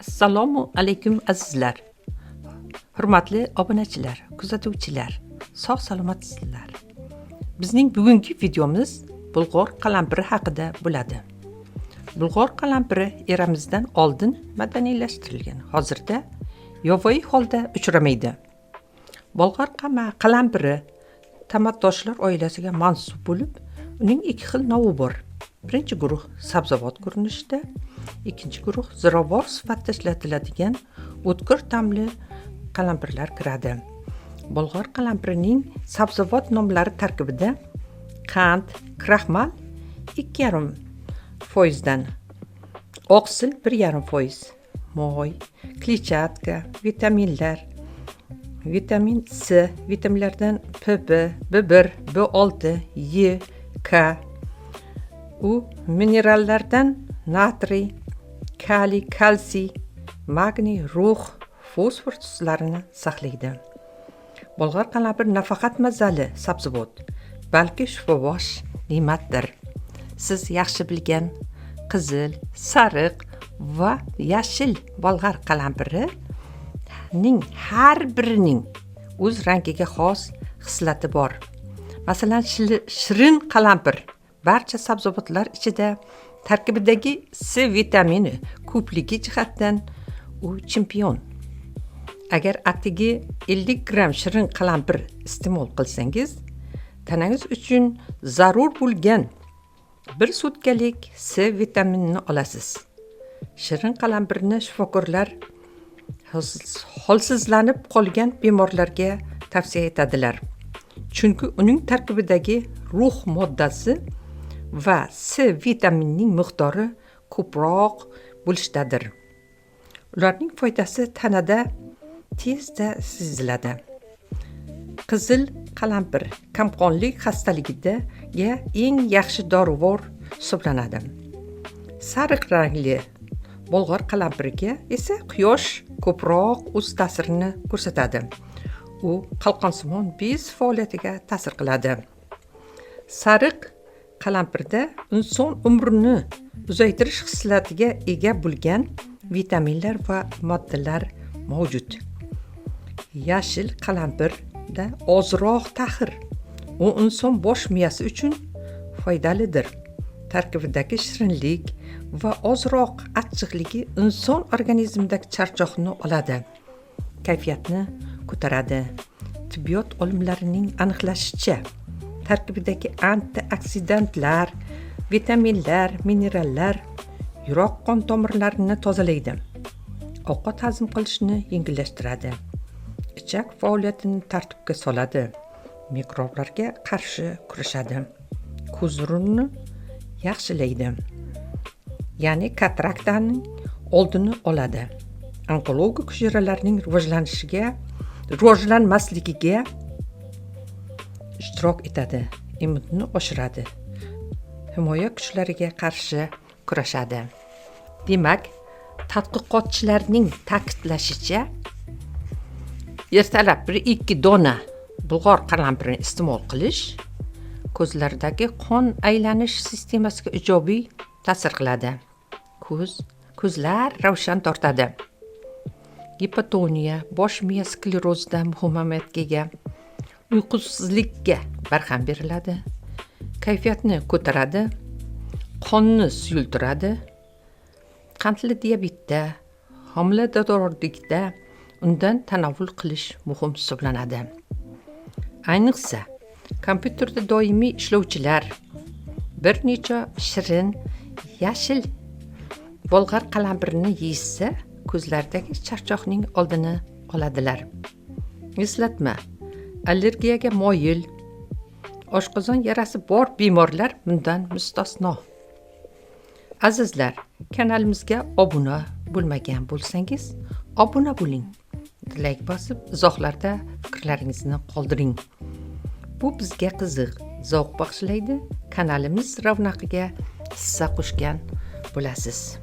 Assalomu alaykum azizlar. Hurmatli obunachilar, kuzatuvchilar, sog' salomatsizlar. Bizning bugungi videomiz bulg'or qalampiri haqida bo'ladi. Bulg'or qalampiri eramizdan oldin madaniylashtirilgan. Hozirda yovvoyi holda uchramaydi. Bulg'or qalampiri tamattoshlar oilasiga mansub bo'lib, uning ikki xil nomi bor. Birinchi guruh sabzavot ko'rinishida, ikkinchi guruh ziravor sifatida ishlatiladigan o'tkir ta'mli qalampirlar kiradi. Bulg'or qalampirining sabzavot nomlari tarkibida qand, kraxmal 2,5%dan, oqsil 1,5%, moy, kletchatka, vitaminlar, vitamin C, vitaminlardan PP, B1, B6, E, K, u minerallardan natriy, kaliy, kalsiy, magniy, rux, fosfor tuslarini saqlaydi. Bulg'or qalampiri nafaqat mazali sabzavot, balki shifobaxsh ne'matdir. Siz yaxshi bilgan qizil, sariq va yashil bulg'or qalampirining har birining o'z rangiga xos xislati bor. Masalan, shirin qalampir barcha sabzavotlar ichida tarkibidagi C vitamini ko'pligi jihatdan u chempion. Agar atigi 50 gram shirin qalampir iste'mol qilsangiz, tanangiz uchun zarur bo'lgan 1 sutkalik C vitaminini olasiz. Shirin qalampirni shifokorlar holsizlanib qolgan bemorlarga tavsiya etadilar. Chunki uning tarkibidagi rux moddasi va C vitaminining miqdori ko'proq bo'lishdadir. Ularning foydasi tanada tezda seziladi. Qizil qalampir kamqonlik xastaligida eng yaxshi dorivor hisoblanadi. Sariq rangli bulg'or qalampiriga esa quyosh ko'proq o'z ta'sirini ko'rsatadi. U qalqonsimon bez faoliyatiga ta'sir qiladi. Sariq qalampirda inson umrini uzaytirish xislatiga ega bo'lgan vitaminlar va moddalar mavjud. Yashil qalampirda ozroq tahir. U inson bosh miyasi uchun foydalidir. Tarkibidagi shirinlik va ozroq achchiqligi inson organizmidagi charchoqni oladi, kayfiyatni ko'taradi. Tibbiyot olimlarining aniqlashicha, tarkibidagi antioksidantlar, vitaminlar, minerallar yurak qon tomirlarini tozalaydi. Ovqat hazm qilishni yengillashtiradi. Ichak faoliyatini tartibga soladi. Mikroblarga qarshi kurashadi. Ko'z nurini yaxshilaydi. Ya'ni kataraktaning oldini oladi. Onkologik hujayralarning rivojlanmasligiga ishtirok etadi. Immunni oshiradi. Himoya kuchlariga qarshi kurashadi. Demak, tadqiqotchilarning ta'kidlashicha, ertalab 1-2 dona bulg'or qalampirini iste'mol qilish ko'zlardagi qon aylanish sistemasiga ijobiy ta'sir qiladi. Ko'zlar ravshan tortadi. Gipotoniya, bosh miya sklerozidan muhim ahamiyatga ega. Uyqusizlikka barham beriladi. Kayfiyatni ko'taradi. Qonni suyultiradi. Qandli diabetda, homiladorlikda undan tanovvul qilish muhim hisoblanadi. Ayniqsa, kompyuterda doimiy ishlovchilar bir necha shirin yashil bulg'or qalampirini yeysa, ko'zlardagi charchoqning oldini oladilar. Eslatma: allergiyaga moyil, oshqozon yarasi bor bemorlar bundan mustasno. Azizlar, kanalimizga obuna bo'lmagan bo'lsangiz, obuna bo'ling. Like bosib, izohlarda fikrlaringizni qoldiring. Bu bizga qiziq, zavq bag'ishlaydi. Kanalimiz ravnaqiga hissa qo'shgan bo'lasiz.